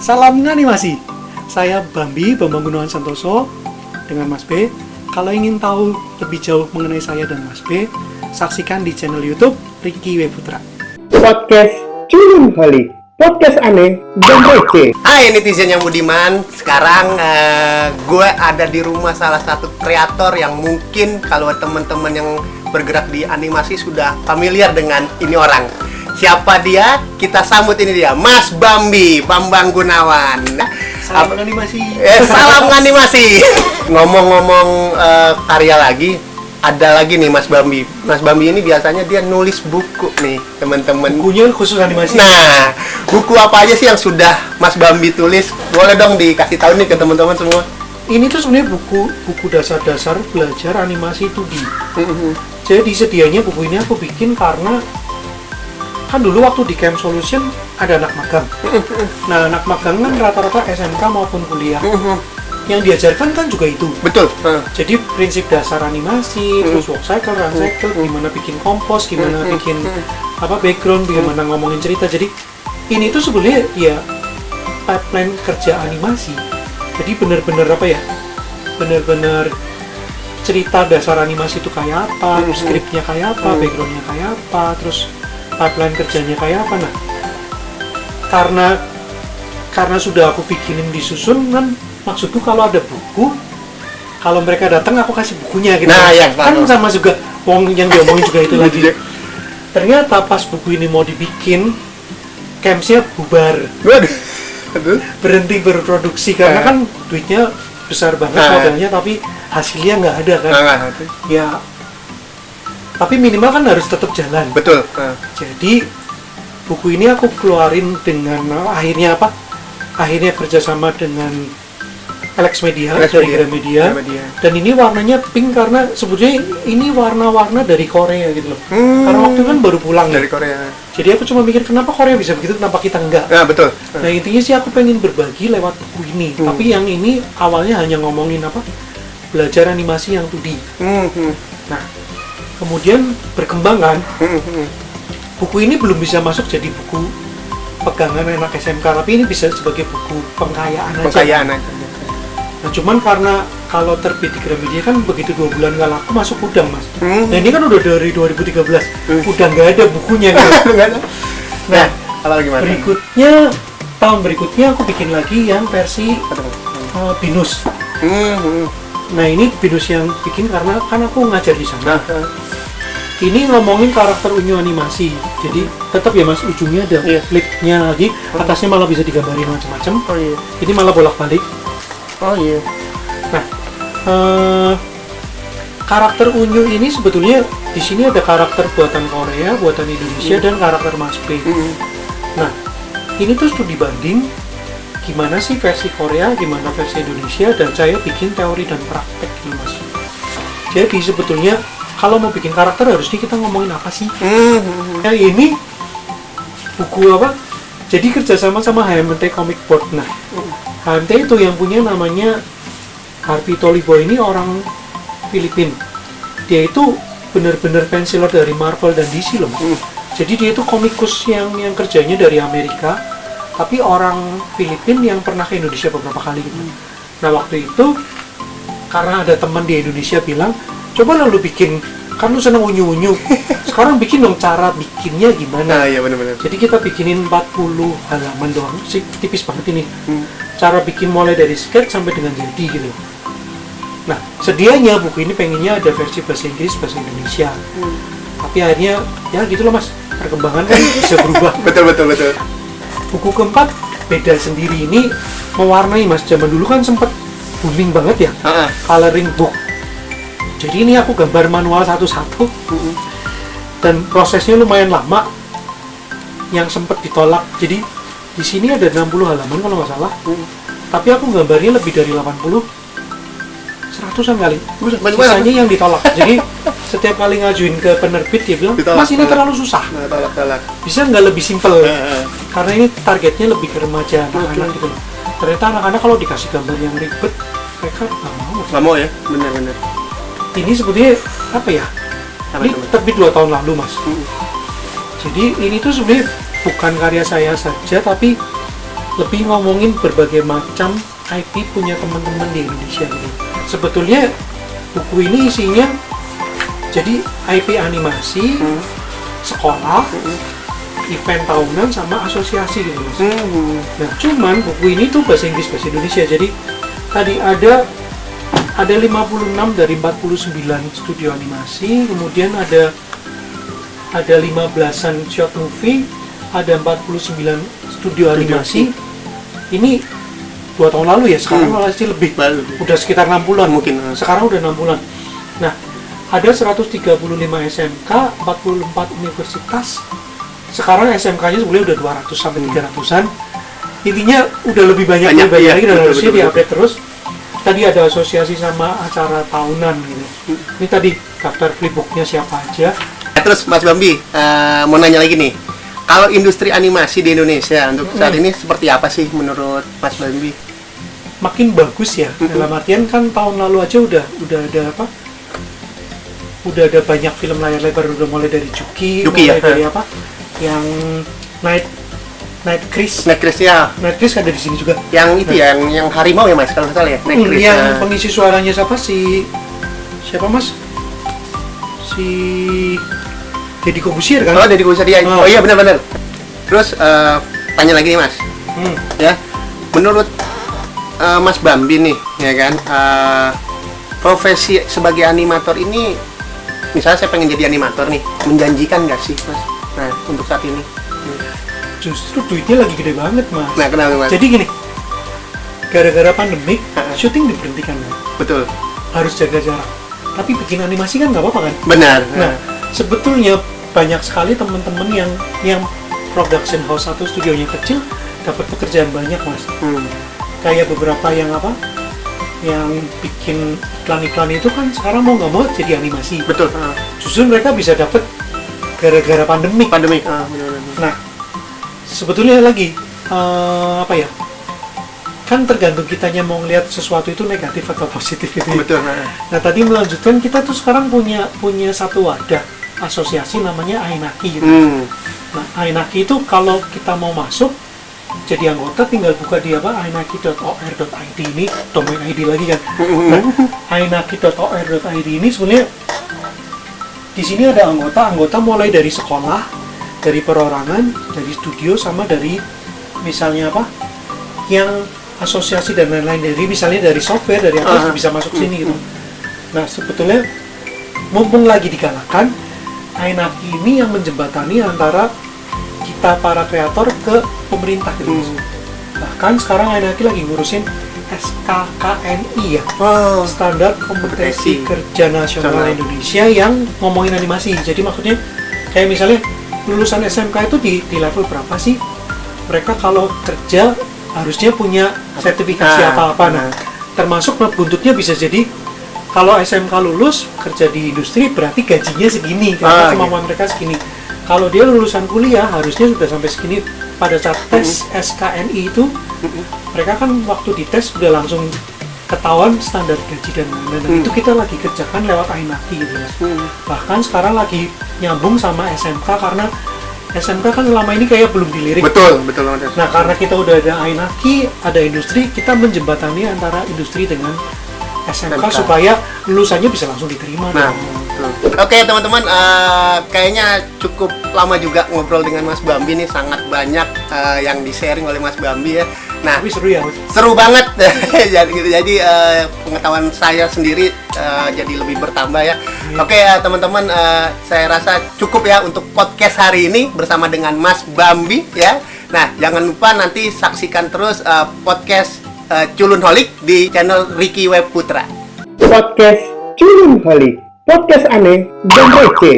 Salam animasi. Saya Bambi, Bambang Gunawan Santoso dengan Mas B. Kalau ingin tahu lebih jauh mengenai saya dan Mas B, saksikan di channel YouTube Ricky W. Putra. Podcast Culun Holik, podcast aneh dan receh. Hai netizen yang budiman, sekarang gue ada di rumah salah satu kreator yang mungkin kalau teman-teman yang bergerak di animasi sudah familiar dengan ini orang. Siapa dia? Kita sambut ini dia, Mas Bambi, Bambang Gunawan. Salam animasi. Salam animasi. Ngomong-ngomong karya lagi, ada lagi nih Mas Bambi. Mas Bambi ini biasanya dia nulis buku nih, teman-teman. Bukunya khusus animasi. Nah, buku apa aja sih yang sudah Mas Bambi tulis? Boleh dong dikasih tahu nih ke teman-teman semua. Ini tuh sebenarnya buku dasar-dasar belajar animasi 2D. Jadi sedianya buku ini aku bikin karena kan dulu waktu di Camp Solution ada anak magang. Nah, anak magang kan rata-rata SMK maupun kuliah. Yang diajarkan kan juga itu. Betul. Jadi prinsip dasar animasi, terus walk cycle, run cycle, gimana bikin kompos, gimana bikin background, gimana ngomongin cerita. Jadi ini tuh sebenarnya ya pipeline kerja animasi. Jadi benar-benar benar-benar cerita dasar animasi itu kayak apa, skripnya kayak apa, backgroundnya kayak apa, terus pipeline kerjanya kayak apa. Nah, karena sudah aku bikinin disusun kan, maksudku kalau ada buku, kalau mereka datang aku kasih bukunya gitu. Nah, ya, kan sama juga yang diomongin juga itu lagi. Ternyata pas buku ini mau dibikin, Camps-nya bubar. Berhenti berproduksi karena kan duitnya besar banget modalnya, tapi hasilnya nggak ada kan. Ya, tapi minimal kan harus tetap jalan. Betul. Jadi buku ini aku keluarin dengan akhirnya kerjasama dengan Alex Media dari Gramedia. Dan ini warnanya pink karena sebetulnya ini warna-warna dari Korea gitu loh. Karena waktu itu kan baru pulang dari Korea. Jadi aku cuma mikir kenapa Korea bisa begitu, kenapa kita enggak. Nah, betul. Nah, intinya sih aku pengen berbagi lewat buku ini. Tapi yang ini awalnya hanya ngomongin belajar animasi yang 2D. Nah, kemudian berkembang kan. Buku ini belum bisa masuk jadi buku pegangan anak SMK, tapi ini bisa sebagai buku pengkayaan aja. Nah, cuman karena kalau terbit di Gramedia kan begitu 2 bulan nggak laku masuk gudang, Mas. Nah, ini kan udah dari 2013, udah nggak ada bukunya gitu. Nah, gimana? Tahun berikutnya aku bikin lagi yang versi Binus. Nah, ini Binus yang bikin karena kan aku ngajar di sana. Ini ngomongin karakter unyu animasi. Jadi tetap ya Mas, ujungnya ada flipnya lagi, atasnya malah bisa digambarin macam-macam. Ini malah bolak-balik. Nah, karakter unyu ini sebetulnya di sini ada karakter buatan Korea, buatan Indonesia, dan karakter Mas B. Nah, ini tuh studi banding gimana sih versi Korea, gimana versi Indonesia, dan saya bikin teori dan praktek gitu Mas. Jadi sebetulnya kalau mau bikin karakter harusnya kita ngomongin apa sih? Yang ini buku jadi kerjasama sama HMT Comic Board. Nah, HMT itu yang punya namanya Harvey Tolibo, ini orang Filipina. Dia itu benar-benar pensiler dari Marvel dan DC loh. Jadi dia itu komikus yang kerjanya dari Amerika, tapi orang Filipina yang pernah ke Indonesia beberapa kali gitu. Nah, waktu itu karena ada teman di Indonesia bilang, coba lu bikin, kan lu seneng unyu-unyu, sekarang bikin dong cara bikinnya gimana. Iya benar-benar. Jadi kita bikinin 40 halaman doang, sih tipis banget ini. Cara bikin mulai dari sketch sampai dengan jadi gitu. Nah, sedianya buku ini pengennya ada versi bahasa Inggris, bahasa Indonesia. Tapi akhirnya ya gitu loh Mas, perkembangan kan bisa berubah. Betul. Buku keempat beda sendiri, ini mewarnai Mas. Zaman dulu kan sempat booming banget ya, coloring book. Jadi ini aku gambar manual satu-satu, dan prosesnya lumayan lama, yang sempat ditolak. Jadi di sini ada 60 halaman kalau nggak salah, tapi aku gambarnya lebih dari 80, 100-an kali. Sisanya yang ditolak. Jadi setiap kali ngajuin ke penerbit dia bilang, Mas ini terlalu susah. Bisa nggak lebih simpel? Karena ini targetnya lebih ke remaja, anak-anak gitu. Ternyata anak-anak kalau dikasih gambar yang ribet, mereka nggak mau ya, benar. Ini sebetulnya ini terbit 2 tahun lalu Mas. Jadi ini tuh sebenarnya bukan karya saya saja, tapi lebih ngomongin berbagai macam IP punya teman-teman di Indonesia gitu. Sebetulnya buku ini isinya jadi IP animasi, sekolah, event tahunan sama asosiasi gitu Mas. Nah, cuman buku ini tuh bahasa Inggris bahasa Indonesia. Jadi tadi ada 56 dari 49 studio animasi, kemudian ada 15-an short movie, ada 49 studio animasi. Ini 2 tahun lalu ya, sekarang masih lebih. Udah sekitar 60-an mungkin. Sekarang udah 60-an. Nah, ada 135 SMK, 44 universitas. Sekarang SMK-nya sebenarnya udah 200 sampai 300-an. Intinya udah lebih banyak iya, lagi dan harusnya betul. diupdate terus. Tadi ada asosiasi sama acara tahunan gitu. Ini tadi daftar flipbooknya siapa aja. Terus Mas Bambi, mau nanya lagi nih. Kalau industri animasi di Indonesia untuk saat ini seperti apa sih menurut Mas Bambi? Makin bagus ya. Dalam artian kan tahun lalu aja udah ada apa? Udah ada banyak film layar lebar, udah mulai dari Juki mulai ya? dari apa? Yang Night Chris ya. Night Chris ada di sini juga. Yang itu ya, yang harimau ya Mas, kalau nggak salah ya. Yang pengisi suaranya siapa Mas? Si Deddy Corbuzier kan? Oh, Deddy Corbuzier ya. Oh iya benar-benar. Terus tanya lagi nih Mas. Ya, menurut Mas Bambi nih, ya kan, profesi sebagai animator ini, misalnya saya pengen jadi animator nih, menjanjikan nggak sih Mas? Nah, untuk saat ini. Justru duitnya lagi gede banget Mas. Nah, kenapa Mas? Jadi gini, gara-gara pandemik, syuting diberhentikan Mas. Betul. Harus jaga jarak. Tapi bikin animasi kan nggak apa-apa kan? Benar. Nah, sebetulnya banyak sekali teman-teman yang production house atau studionya kecil dapat pekerjaan banyak Mas. Kayak beberapa yang bikin iklan-iklan itu kan sekarang mau nggak mau jadi animasi. Betul. Justru mereka bisa dapat gara-gara pandemik. Benar. Nah, sebetulnya lagi apa ya? Kan tergantung kitanya mau ngelihat sesuatu itu negatif atau positif gitu. Betul. Nah, tadi melanjutkan kita tuh sekarang punya satu wadah asosiasi namanya Ainaki gitu. Nah, Ainaki itu kalau kita mau masuk jadi anggota tinggal buka di ainaki.or.id, ini domain ID lagi kan. Nah, ainaki.or.id ini sebenarnya di sini ada anggota mulai dari sekolah, dari perorangan, dari studio, sama dari misalnya apa yang asosiasi dan lain-lain, dari misalnya dari software, dari apa bisa masuk sini gitu. Nah, sebetulnya mumpung lagi digalakkan, Ainaki ini yang menjembatani antara kita para kreator ke pemerintah gitu. Bahkan sekarang Ainaki lagi ngurusin SKKNI ya, Standar Kompetensi Kerja Nasional Indonesia, yang ngomongin animasi. Jadi maksudnya kayak misalnya lulusan SMK itu di level berapa sih? Mereka kalau kerja harusnya punya sertifikasi apa-apa. Nah, termasuk buntutnya bisa jadi kalau SMK lulus kerja di industri berarti gajinya segini, karena kemampuan mereka segini. Kalau dia lulusan kuliah harusnya sudah sampai segini. Pada saat tes SKNI itu mereka kan waktu dites sudah langsung ketahuan standar gaji dan lain-lain. Itu kita lagi kerjakan lewat Ainaki gitu ya. Bahkan sekarang lagi nyambung sama SMK, karena SMK kan selama ini kayak belum dilirik. Betul. Nah, karena kita udah ada Ainaki, ada industri, kita menjembatani antara industri dengan SMK supaya lulusannya bisa langsung diterima. Nah, betul. Oke teman-teman, kayaknya cukup lama juga ngobrol dengan Mas Bambi nih, sangat banyak yang di-sharing oleh Mas Bambi ya. Nah, tapi seru ya, seru banget. jadi pengetahuan saya sendiri jadi lebih bertambah ya. Oke teman-teman, saya rasa cukup ya untuk podcast hari ini bersama dengan Mas Bambi ya. Nah, jangan lupa nanti saksikan terus podcast Culunholic di channel Ricky Web Putra. Podcast Culunholic, podcast aneh dan receh.